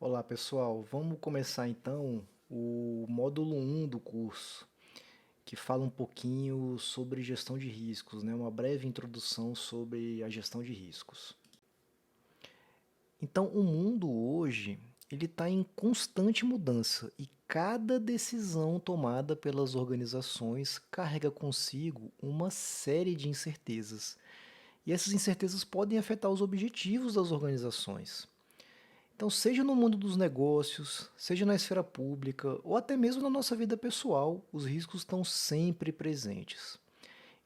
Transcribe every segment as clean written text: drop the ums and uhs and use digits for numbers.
Olá pessoal, vamos começar então o módulo 1 do curso, que fala um pouquinho sobre gestão de riscos, né? Uma breve introdução sobre a gestão de riscos. Então, o mundo hoje ele está em constante mudança e cada decisão tomada pelas organizações carrega consigo uma série de incertezas. E essas incertezas podem afetar os objetivos das organizações. Então, seja no mundo dos negócios, seja na esfera pública ou até mesmo na nossa vida pessoal, os riscos estão sempre presentes.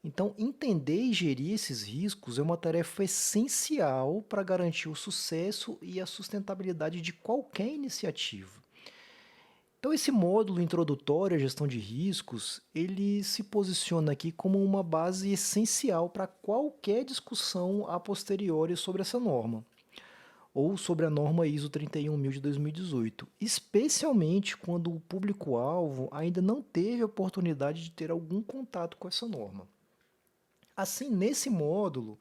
Então, entender e gerir esses riscos é uma tarefa essencial para garantir o sucesso e a sustentabilidade de qualquer iniciativa. Então, esse módulo introdutório à gestão de riscos, ele se posiciona aqui como uma base essencial para qualquer discussão a posteriori sobre essa norma ou sobre a norma ISO 31000 de 2018, especialmente quando o público-alvo ainda não teve a oportunidade de ter algum contato com essa norma. Assim, nesse módulo,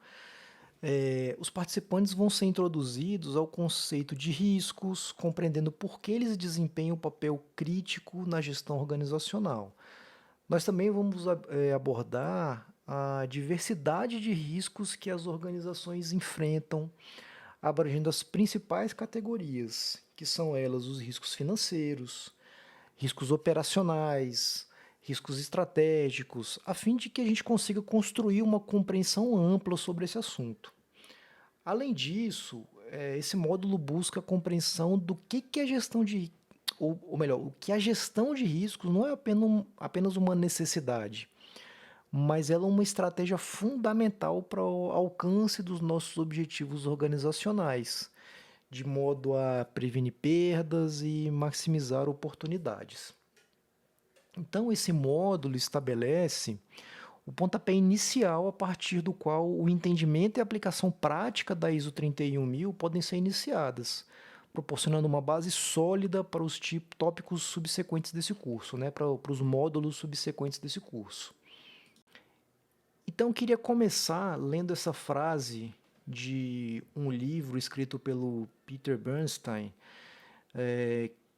os participantes vão ser introduzidos ao conceito de riscos, compreendendo por que eles desempenham um papel crítico na gestão organizacional. Nós também vamos abordar a diversidade de riscos que as organizações enfrentam, abrangendo as principais categorias, que são elas os riscos financeiros, riscos operacionais, riscos estratégicos, a fim de que a gente consiga construir uma compreensão ampla sobre esse assunto. Além disso, esse módulo busca a compreensão do que é gestão de, ou melhor, o que a gestão de riscos não é apenas uma necessidade, mas ela é uma estratégia fundamental para o alcance dos nossos objetivos organizacionais, de modo a prevenir perdas e maximizar oportunidades. Então, esse módulo estabelece o pontapé inicial a partir do qual o entendimento e a aplicação prática da ISO 31000 podem ser iniciadas, proporcionando uma base sólida para os tópicos subsequentes desse curso, né, para os módulos subsequentes desse curso. Então, eu queria começar lendo essa frase de um livro escrito pelo Peter Bernstein,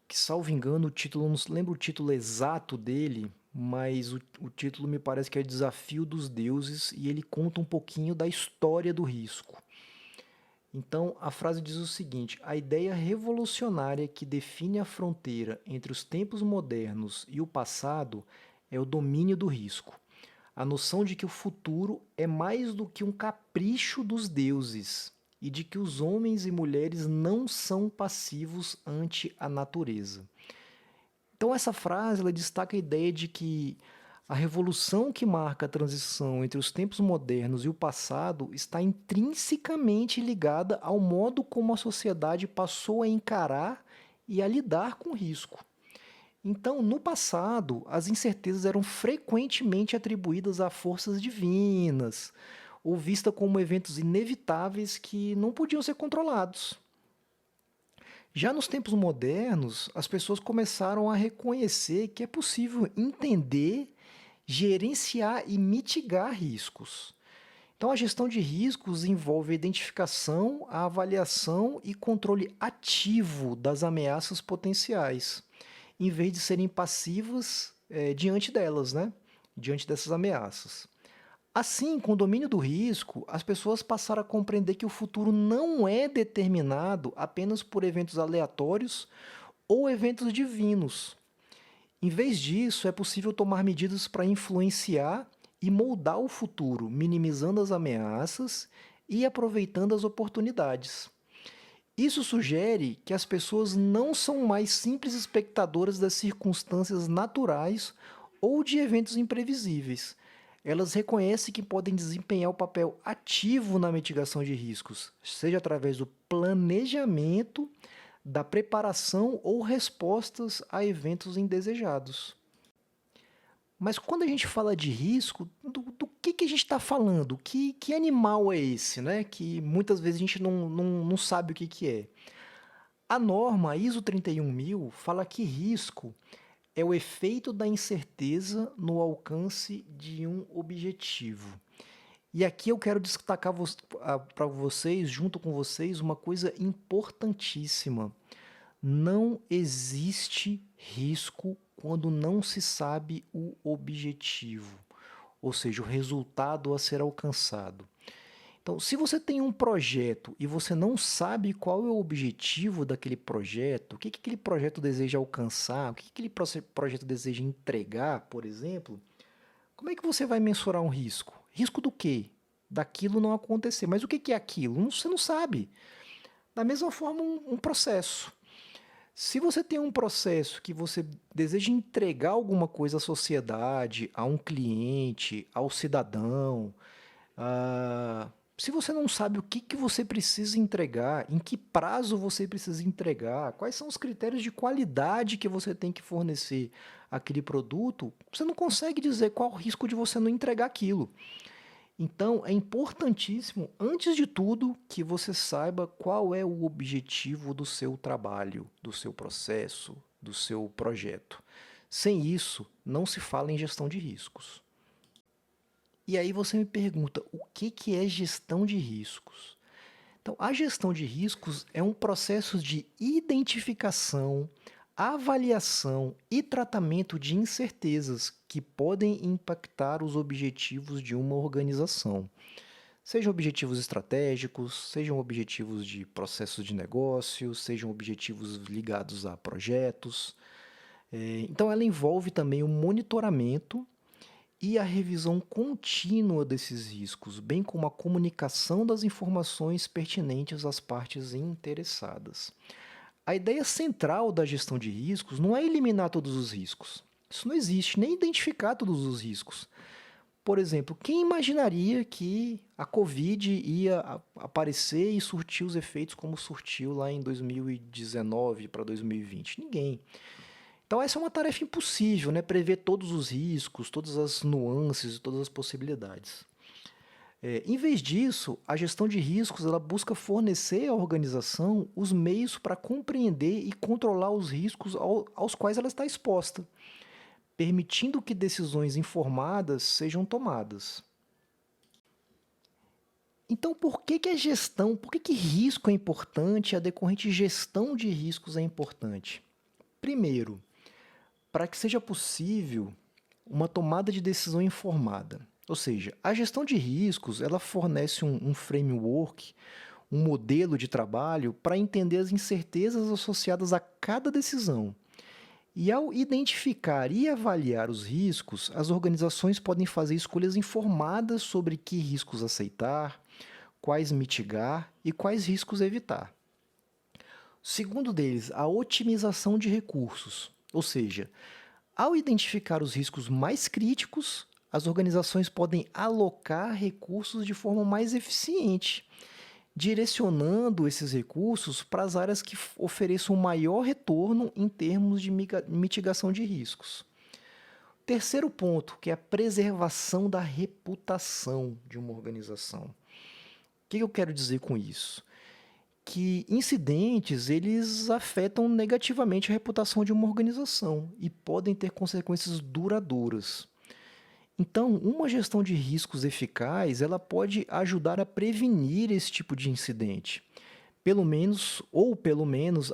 que, salvo engano, o título, não lembro o título exato dele, mas o título me parece que é Desafio dos Deuses, e ele conta um pouquinho da história do risco. Então, a frase diz o seguinte: a ideia revolucionária que define a fronteira entre os tempos modernos e o passado é o domínio do risco. A noção de que o futuro é mais do que um capricho dos deuses e de que os homens e mulheres não são passivos ante a natureza. Então essa frase ela destaca a ideia de que a revolução que marca a transição entre os tempos modernos e o passado está intrinsecamente ligada ao modo como a sociedade passou a encarar e a lidar com o risco. Então, no passado, as incertezas eram frequentemente atribuídas a forças divinas, ou vistas como eventos inevitáveis que não podiam ser controlados. Já nos tempos modernos, as pessoas começaram a reconhecer que é possível entender, gerenciar e mitigar riscos. Então, a gestão de riscos envolve a identificação, a avaliação e controle ativo das ameaças potenciais, em vez de serem passivas diante delas, né? Diante dessas ameaças. Assim, com o domínio do risco, as pessoas passaram a compreender que o futuro não é determinado apenas por eventos aleatórios ou eventos divinos. Em vez disso, é possível tomar medidas para influenciar e moldar o futuro, minimizando as ameaças e aproveitando as oportunidades. Isso sugere que as pessoas não são mais simples espectadoras das circunstâncias naturais ou de eventos imprevisíveis. Elas reconhecem que podem desempenhar o papel ativo na mitigação de riscos, seja através do planejamento, da preparação ou respostas a eventos indesejados. Mas quando a gente fala de risco, do que a gente está falando? Que animal é esse, né? Que muitas vezes a gente não sabe o que é. A norma ISO 31000 fala que risco é o efeito da incerteza no alcance de um objetivo. E aqui eu quero destacar para vocês, junto com vocês, uma coisa importantíssima. Não existe risco quando não se sabe o objetivo, ou seja, o resultado a ser alcançado. Então, se você tem um projeto e você não sabe qual é o objetivo daquele projeto, o que aquele projeto deseja alcançar, o que aquele projeto deseja entregar, por exemplo, como é que você vai mensurar um risco? Risco do quê? Daquilo não acontecer. Mas o que é aquilo? Você não sabe. Da mesma forma, um processo. Se você tem um processo que você deseja entregar alguma coisa à sociedade, a um cliente, ao cidadão, se você não sabe o que você precisa entregar, em que prazo você precisa entregar, quais são os critérios de qualidade que você tem que fornecer aquele produto, você não consegue dizer qual o risco de você não entregar aquilo. Então, é importantíssimo, antes de tudo, que você saiba qual é o objetivo do seu trabalho, do seu processo, do seu projeto. Sem isso, não se fala em gestão de riscos. E aí você me pergunta, o que é gestão de riscos? Então, a gestão de riscos é um processo de identificação, avaliação e tratamento de incertezas que podem impactar os objetivos de uma organização. Sejam objetivos estratégicos, sejam objetivos de processos de negócio, sejam objetivos ligados a projetos. Então, ela envolve também o monitoramento e a revisão contínua desses riscos, bem como a comunicação das informações pertinentes às partes interessadas. A ideia central da gestão de riscos não é eliminar todos os riscos. Isso não existe, nem identificar todos os riscos. Por exemplo, quem imaginaria que a Covid ia aparecer e surtir os efeitos como surtiu lá em 2019 para 2020? Ninguém. Então essa é uma tarefa impossível, né? Prever todos os riscos, todas as nuances e todas as possibilidades. Em vez disso, a gestão de riscos ela busca fornecer à organização os meios para compreender e controlar os riscos aos quais ela está exposta, permitindo que decisões informadas sejam tomadas. Então, por que risco é importante e a decorrente gestão de riscos é importante? Primeiro, para que seja possível uma tomada de decisão informada. Ou seja, a gestão de riscos ela fornece um framework, um modelo de trabalho para entender as incertezas associadas a cada decisão. E ao identificar e avaliar os riscos, as organizações podem fazer escolhas informadas sobre que riscos aceitar, quais mitigar e quais riscos evitar. O segundo deles, a otimização de recursos, ou seja, ao identificar os riscos mais críticos, as organizações podem alocar recursos de forma mais eficiente, direcionando esses recursos para as áreas que ofereçam maior retorno em termos de mitigação de riscos. Terceiro ponto, que é a preservação da reputação de uma organização. O que eu quero dizer com isso? Que incidentes eles afetam negativamente a reputação de uma organização e podem ter consequências duradouras. Então, uma gestão de riscos eficaz, ela pode ajudar a prevenir esse tipo de incidente, pelo menos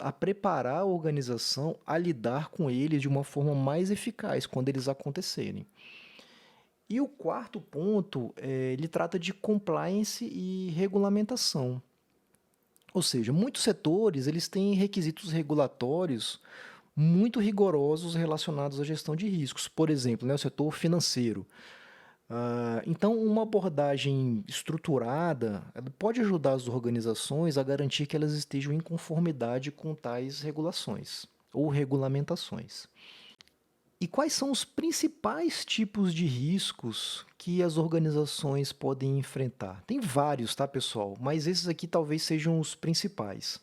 a preparar a organização a lidar com eles de uma forma mais eficaz quando eles acontecerem. E o quarto ponto, ele trata de compliance e regulamentação. Ou seja, muitos setores eles têm requisitos regulatórios muito rigorosos relacionados à gestão de riscos. Por exemplo, né, o setor financeiro. Então, uma abordagem estruturada pode ajudar as organizações a garantir que elas estejam em conformidade com tais regulações ou regulamentações. E quais são os principais tipos de riscos que as organizações podem enfrentar? Tem vários, tá, pessoal? Mas esses aqui talvez sejam os principais.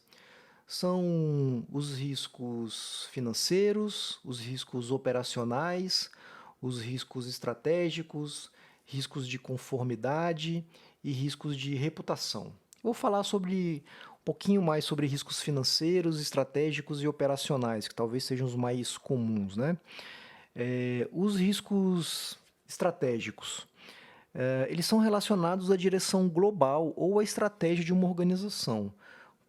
São os riscos financeiros, os riscos operacionais, os riscos estratégicos, riscos de conformidade e riscos de reputação. Vou falar sobre um pouquinho mais sobre riscos financeiros, estratégicos e operacionais, que talvez sejam os mais comuns, né? Os riscos estratégicos. Eles são relacionados à direção global ou à estratégia de uma organização,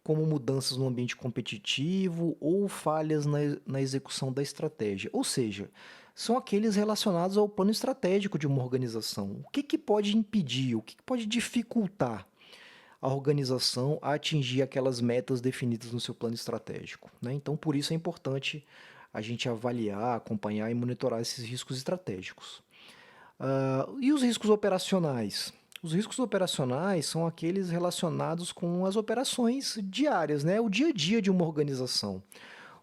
como mudanças no ambiente competitivo ou falhas na execução da estratégia. Ou seja, são aqueles relacionados ao plano estratégico de uma organização. O que que pode impedir, o que que pode dificultar a organização a atingir aquelas metas definidas no seu plano estratégico, né? Então, por isso é importante a gente avaliar, acompanhar e monitorar esses riscos estratégicos. E os riscos operacionais? Os riscos operacionais são aqueles relacionados com as operações diárias, né? O dia a dia de uma organização,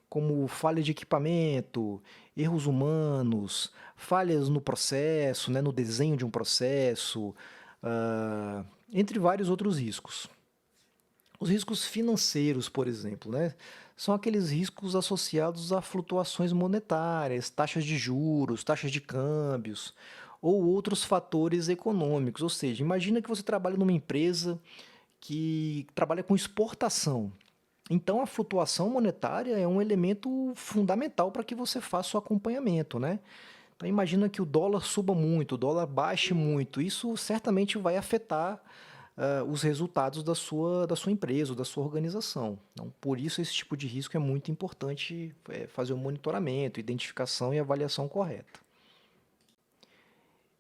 como falha de equipamento, erros humanos, falhas no processo, né? No desenho de um processo, entre vários outros riscos. Os riscos financeiros, por exemplo, né? São aqueles riscos associados a flutuações monetárias, taxas de juros, taxas de câmbios ou outros fatores econômicos. Ou seja, imagina que você trabalha numa empresa que trabalha com exportação. Então, a flutuação monetária é um elemento fundamental para que você faça o acompanhamento, né? Então, imagina que o dólar suba muito, o dólar baixe muito. Isso certamente vai afetar os resultados da sua empresa, ou da sua organização. Então, por isso, esse tipo de risco é muito importante fazer o monitoramento, identificação e avaliação correta.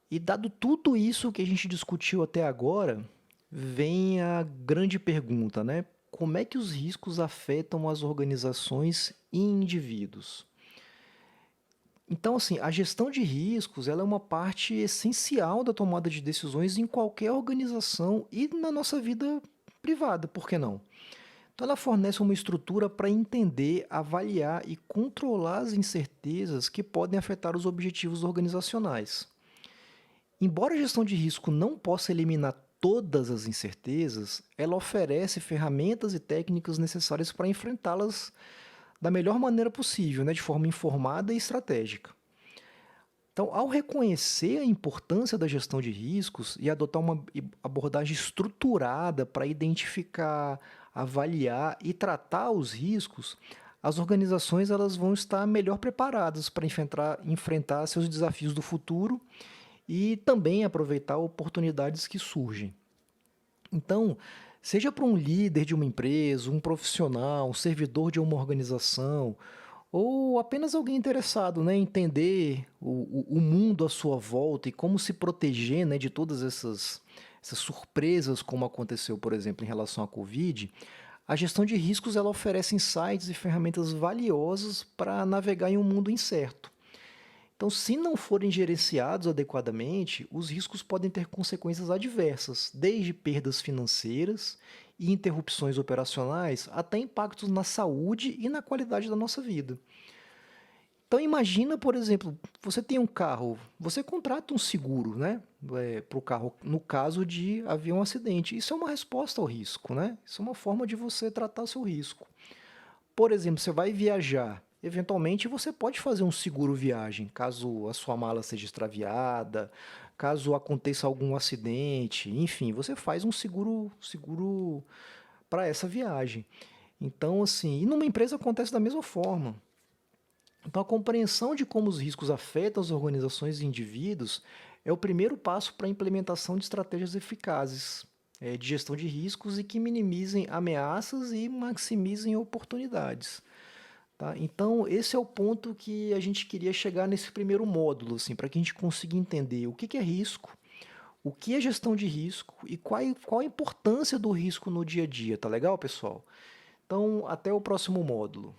E dado tudo isso que a gente discutiu até agora, vem a grande pergunta, né? Como é que os riscos afetam as organizações e indivíduos? Então, assim, a gestão de riscos, ela é uma parte essencial da tomada de decisões em qualquer organização e na nossa vida privada, por que não? Então, ela fornece uma estrutura para entender, avaliar e controlar as incertezas que podem afetar os objetivos organizacionais. Embora a gestão de risco não possa eliminar todas as incertezas, ela oferece ferramentas e técnicas necessárias para enfrentá-las da melhor maneira possível, né, de forma informada e estratégica. Então, ao reconhecer a importância da gestão de riscos e adotar uma abordagem estruturada para identificar, avaliar e tratar os riscos, as organizações elas vão estar melhor preparadas para enfrentar seus desafios do futuro e também aproveitar oportunidades que surgem. Então, seja para um líder de uma empresa, um profissional, um servidor de uma organização, ou apenas alguém interessado, né, em entender o mundo à sua volta e como se proteger, né, de todas essas surpresas, como aconteceu, por exemplo, em relação à Covid, a gestão de riscos ela oferece insights e ferramentas valiosas para navegar em um mundo incerto. Então, se não forem gerenciados adequadamente, os riscos podem ter consequências adversas, desde perdas financeiras e interrupções operacionais, até impactos na saúde e na qualidade da nossa vida. Então, imagina, por exemplo, você tem um carro, você contrata um seguro, né, para o carro no caso de haver um acidente. Isso é uma resposta ao risco, né? Isso é uma forma de você tratar o seu risco. Por exemplo, você vai viajar. Eventualmente, você pode fazer um seguro viagem, caso a sua mala seja extraviada, caso aconteça algum acidente, enfim, você faz um seguro para essa viagem. Então, assim, e numa empresa acontece da mesma forma. Então, a compreensão de como os riscos afetam as organizações e indivíduos é o primeiro passo para a implementação de estratégias eficazes de gestão de riscos e que minimizem ameaças e maximizem oportunidades. Tá? Então, esse é o ponto que a gente queria chegar nesse primeiro módulo, assim, para que a gente consiga entender o que é risco, o que é gestão de risco e qual a importância do risco no dia a dia. Tá legal, pessoal? Então, até o próximo módulo.